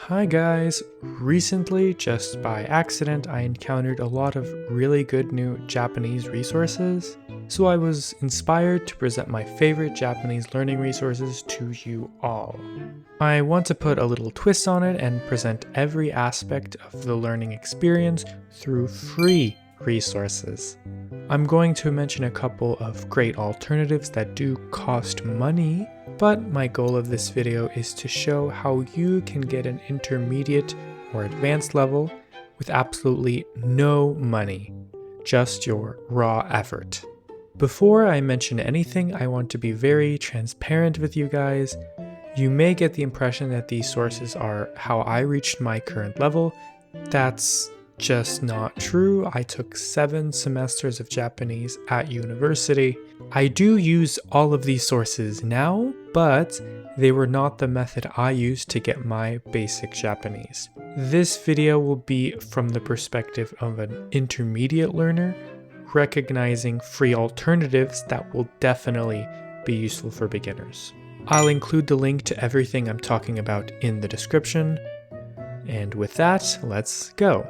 Hi guys! Recently, just by accident, I encountered a lot of really good new Japanese resources, so I was inspired to present my favorite Japanese learning resources to you all. I want to put a little twist on it and present every aspect of the learning experience through free resources. I'm going to mention a couple of great alternatives that do cost money, but my goal of this video is to show how you can get an intermediate or advanced level with absolutely no money, just your raw effort. Before I mention anything, I want to be very transparent with you guys. You may get the impression that these sources are how I reached my current level. That's just not true. I took 7 semesters of Japanese at university. I do use all of these sources now, but they were not the method I used to get my basic Japanese. This video will be from the perspective of an intermediate learner, recognizing free alternatives that will definitely be useful for beginners. I'll include the link to everything I'm talking about in the description. And with that, let's go.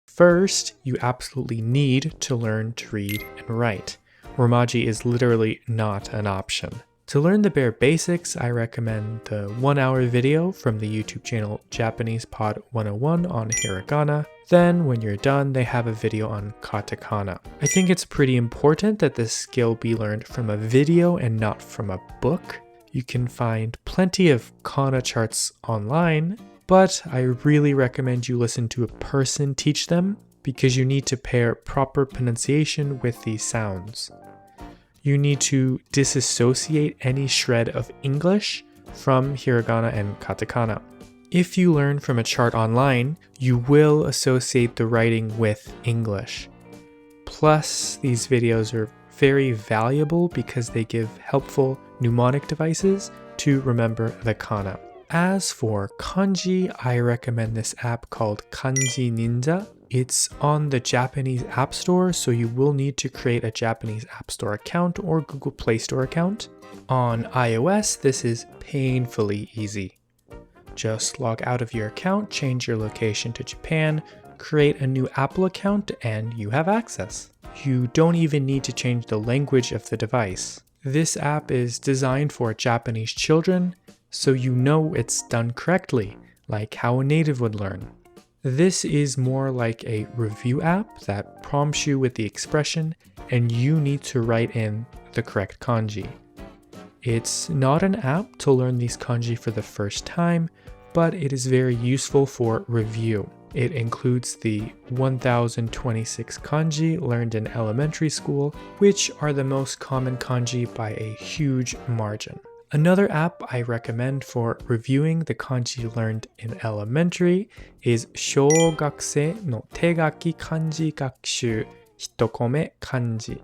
First, you absolutely need to learn to read and write. Romaji is literally not an option. To learn the bare basics, I recommend the 1-hour video from the YouTube channel JapanesePod101 on Hiragana. Then, when you're done, they have a video on Katakana. I think it's pretty important that this skill be learned from a video and not from a book. You can find plenty of Kana charts online, but I really recommend you listen to a person teach them because you need to pair proper pronunciation with these sounds. You need to disassociate any shred of English from hiragana and katakana. If you learn from a chart online, you will associate the writing with English. Plus, these videos are very valuable because they give helpful mnemonic devices to remember the kana. As for kanji, I recommend this app called Kanji Ninja. It's on the Japanese App Store, so you will need to create a Japanese App Store account or Google Play Store account. On iOS, this is painfully easy. Just log out of your account, change your location to Japan, create a new Apple account, and you have access. You don't even need to change the language of the device. This app is designed for Japanese children, so you know it's done correctly, like how a native would learn. This is more like a review app that prompts you with the expression and you need to write in the correct kanji. It's not an app to learn these kanji for the first time, but it is very useful for review. It includes the 1026 kanji learned in elementary school, which are the most common kanji by a huge margin. Another app I recommend for reviewing the kanji learned in elementary is 小学生の手書き漢字学習 1コマ漢字.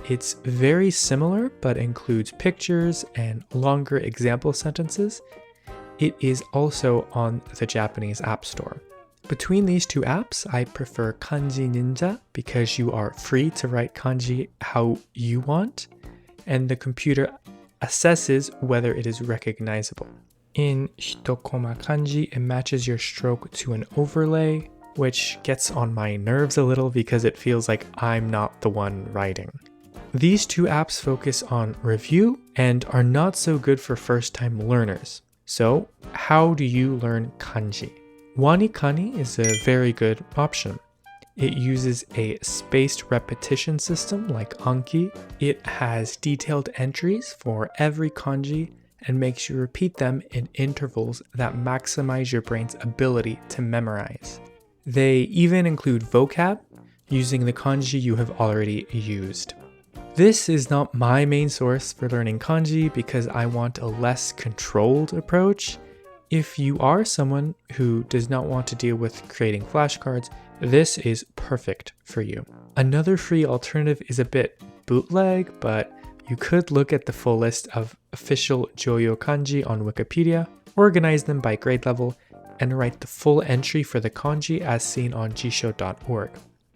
It's very similar but includes pictures and longer example sentences. It is also on the Japanese App Store. Between these two apps, I prefer Kanji Ninja because you are free to write kanji how you want, and the computer assesses whether it is recognizable. In 1コマ漢字, it matches your stroke to an overlay, which gets on my nerves a little because it feels like I'm not the one writing. These two apps focus on review and are not so good for first-time learners. So, how do you learn kanji? Wanikani is a very good option. It uses a spaced repetition system like Anki. It has detailed entries for every kanji and makes you repeat them in intervals that maximize your brain's ability to memorize. They even include vocab using the kanji you have already used. This is not my main source for learning kanji because I want a less controlled approach. If you are someone who does not want to deal with creating flashcards, this is perfect for you. Another free alternative is a bit bootleg, but you could look at the full list of official Joyo kanji on Wikipedia, organize them by grade level, and write the full entry for the kanji as seen on jisho.org.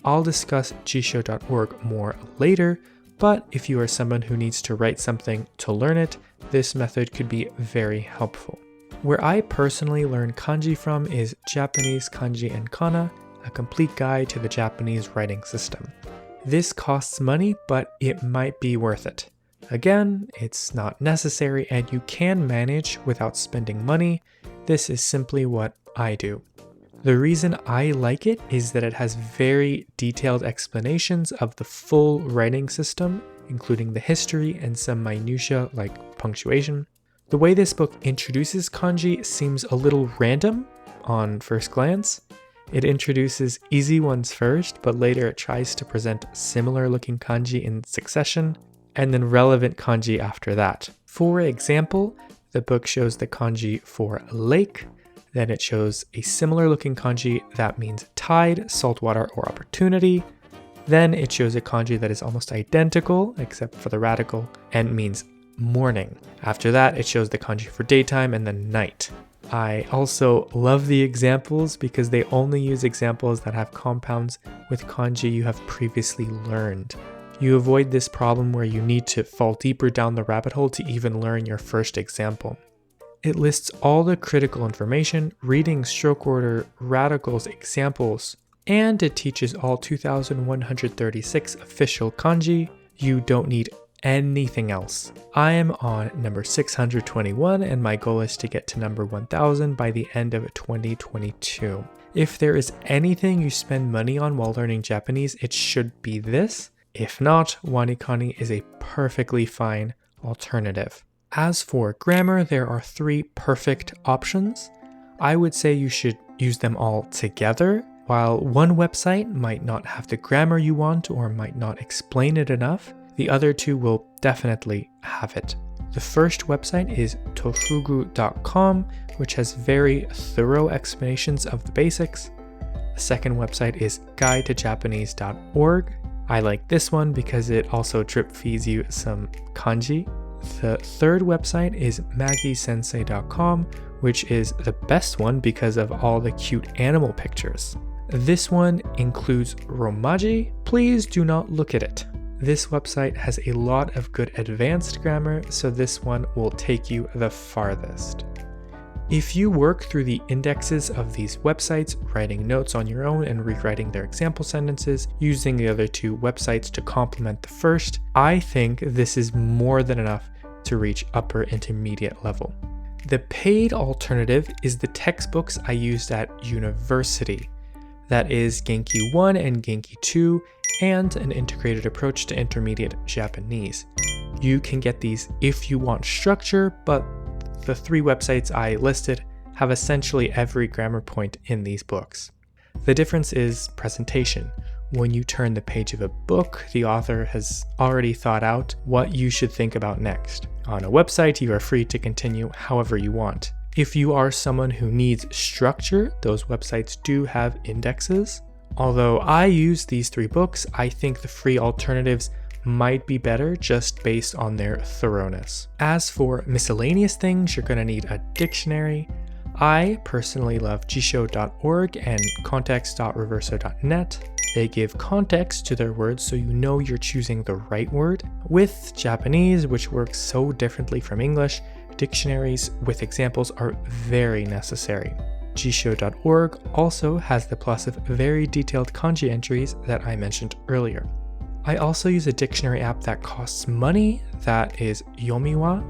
I'll discuss jisho.org more later, but if you are someone who needs to write something to learn it, this method could be very helpful. Where I personally learn kanji from is Japanese Kanji and Kana, a complete guide to the Japanese writing system. This costs money, but it might be worth it. Again, it's not necessary and you can manage without spending money. This is simply what I do. The reason I like it is that it has very detailed explanations of the full writing system, including the history and some minutiae like punctuation. The way this book introduces kanji seems a little random on first glance. It introduces easy ones first, but later it tries to present similar looking kanji in succession, and then relevant kanji after that. For example, the book shows the kanji for lake, then it shows a similar looking kanji that means tide, saltwater, or opportunity. Then it shows a kanji that is almost identical, except for the radical, and means morning. After that, it shows the kanji for daytime and then night. I also love the examples because they only use examples that have compounds with kanji you have previously learned. You avoid this problem where you need to fall deeper down the rabbit hole to even learn your first example. It lists all the critical information, reading, stroke order, radicals, examples, and it teaches all 2,136 official kanji. You don't need anything else. I am on number 621 and my goal is to get to number 1000 by the end of 2022. If there is anything you spend money on while learning Japanese, it should be this. If not, Wanikani is a perfectly fine alternative. As for grammar, there are 3 perfect options. I would say you should use them all together. While one website might not have the grammar you want or might not explain it enough, the other 2 will definitely have it. The first website is tofugu.com, which has very thorough explanations of the basics. The second website is guidetojapanese.org. I like this one because it also drip feeds you some kanji. The third website is maggiesensei.com, which is the best one because of all the cute animal pictures. This one includes romaji. Please do not look at it. This website has a lot of good advanced grammar, so this one will take you the farthest. If you work through the indexes of these websites, writing notes on your own and rewriting their example sentences, using the other 2 websites to complement the first, I think this is more than enough to reach upper intermediate level. The paid alternative is the textbooks I used at university. That is Genki 1 and Genki 2, and an integrated approach to intermediate Japanese. You can get these if you want structure, but the 3 websites I listed have essentially every grammar point in these books. The difference is presentation. When you turn the page of a book, the author has already thought out what you should think about next. On a website, you are free to continue however you want. If you are someone who needs structure, those websites do have indexes. Although I use these 3 books, I think the free alternatives might be better just based on their thoroughness. As for miscellaneous things, you're going to need a dictionary. I personally love jisho.org and context.reverso.net. They give context to their words so you know you're choosing the right word. With Japanese, which works so differently from English, dictionaries with examples are very necessary. Jisho.org also has the plus of very detailed kanji entries that I mentioned earlier. I also use a dictionary app that costs money, that is Yomiwa.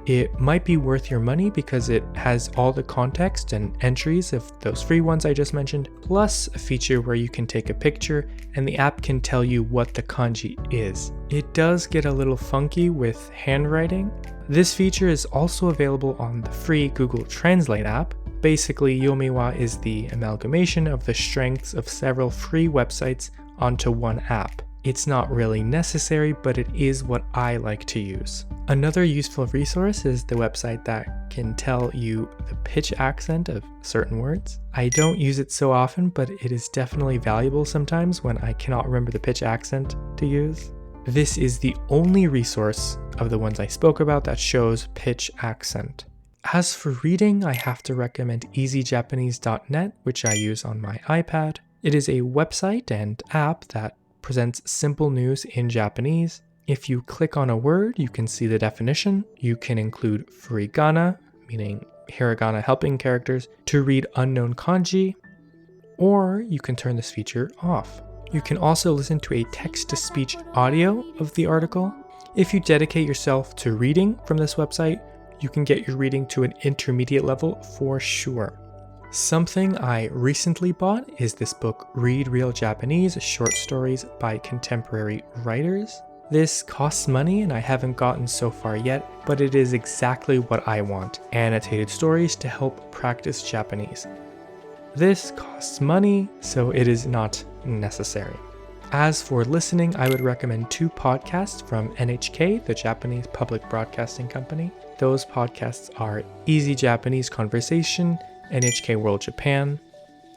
It might be worth your money because it has all the context and entries of those free ones I just mentioned, plus a feature where you can take a picture and the app can tell you what the kanji is. It does get a little funky with handwriting. This feature is also available on the free Google Translate app. Basically, Yomiwa is the amalgamation of the strengths of several free websites onto one app. It's not really necessary, but it is what I like to use. Another useful resource is the website that can tell you the pitch accent of certain words. I don't use it so often, but it is definitely valuable sometimes when I cannot remember the pitch accent to use. This is the only resource of the ones I spoke about that shows pitch accent. As for reading, I have to recommend easyjapanese.net, which I use on my iPad. It is a website and app that presents simple news in Japanese. If you click on a word, you can see the definition. You can include furigana, meaning hiragana helping characters to read unknown kanji, or you can turn this feature off. You can also listen to a text-to-speech audio of the article. If you dedicate yourself to reading from this website, you can get your reading to an intermediate level for sure. Something I recently bought is this book, Read Real Japanese Short Stories by Contemporary Writers. This costs money and I haven't gotten so far yet, but it is exactly what I want, annotated stories to help practice Japanese. This costs money, so it is not necessary. As for listening, I would recommend 2 podcasts from NHK, the Japanese Public Broadcasting Company. Those podcasts are Easy Japanese Conversation, NHK World Japan.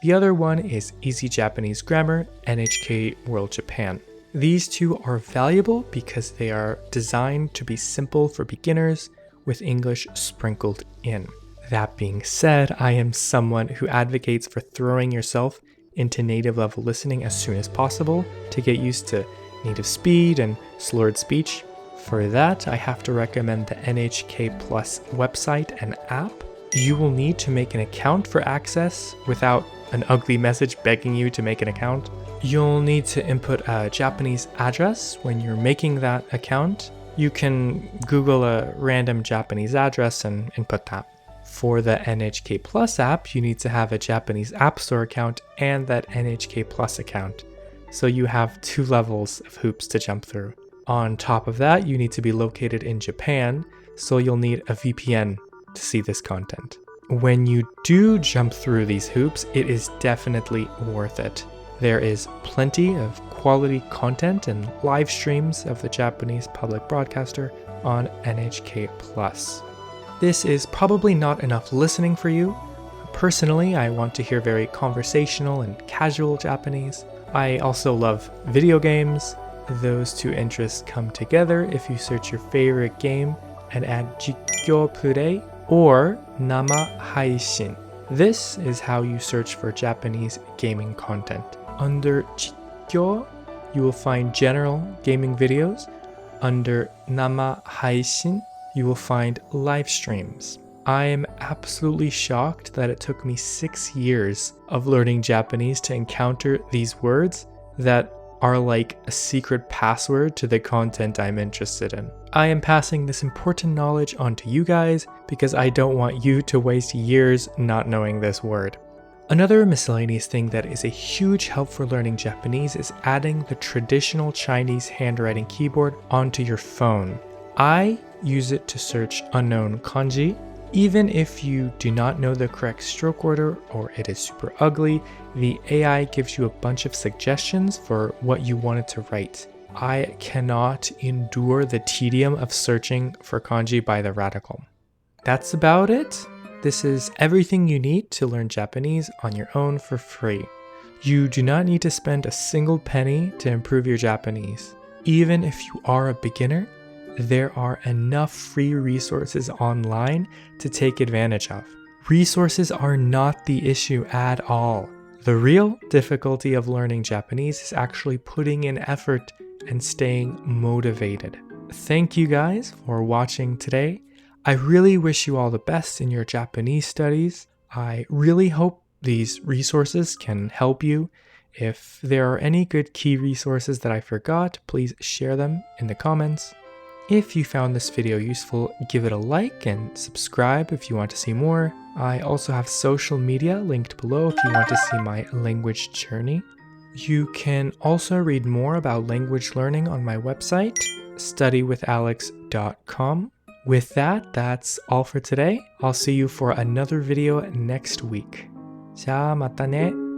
The other one is Easy Japanese Grammar, NHK World Japan. These 2 are valuable because they are designed to be simple for beginners with English sprinkled in. That being said, I am someone who advocates for throwing yourself into native level listening as soon as possible to get used to native speed and slurred speech. For that, I have to recommend the NHK Plus website and app. You will need to make an account for access without an ugly message begging you to make an account. You'll need to input a Japanese address when you're making that account. You can Google a random Japanese address and input that. For the NHK Plus app, you need to have a Japanese App Store account and that NHK Plus account. So you have 2 levels of hoops to jump through. On top of that, you need to be located in Japan, so you'll need a VPN to see this content. When you do jump through these hoops, it is definitely worth it. There is plenty of quality content and live streams of the Japanese public broadcaster on NHK Plus. This is probably not enough listening for you. Personally, I want to hear very conversational and casual Japanese. I also love video games. Those 2 interests come together if you search your favorite game and add Jikyo Play or Nama Haishin. This is how you search for Japanese gaming content. Under Jikyo, you will find general gaming videos. Under Nama Haishin, you will find live streams. I am absolutely shocked that it took me 6 years of learning Japanese to encounter these words that are like a secret password to the content I'm interested in. I am passing this important knowledge on to you guys because I don't want you to waste years not knowing this word. Another miscellaneous thing that is a huge help for learning Japanese is adding the traditional Chinese handwriting keyboard onto your phone. I use it to search unknown kanji. Even if you do not know the correct stroke order or it is super ugly, the AI gives you a bunch of suggestions for what you wanted to write. I cannot endure the tedium of searching for kanji by the radical. That's about it. This is everything you need to learn Japanese on your own for free. You do not need to spend a single penny to improve your Japanese. Even if you are a beginner, there are enough free resources online to take advantage of. Resources are not the issue at all. The real difficulty of learning Japanese is actually putting in effort and staying motivated. Thank you guys for watching today. I really wish you all the best in your Japanese studies. I really hope these resources can help you. If there are any good key resources that I forgot, please share them in the comments. If you found this video useful, give it a like and subscribe if you want to see more. I also have social media linked below if you want to see my language journey. You can also read more about language learning on my website, studywithalex.com. With that, that's all for today. I'll see you for another video next week. じゃあまたね。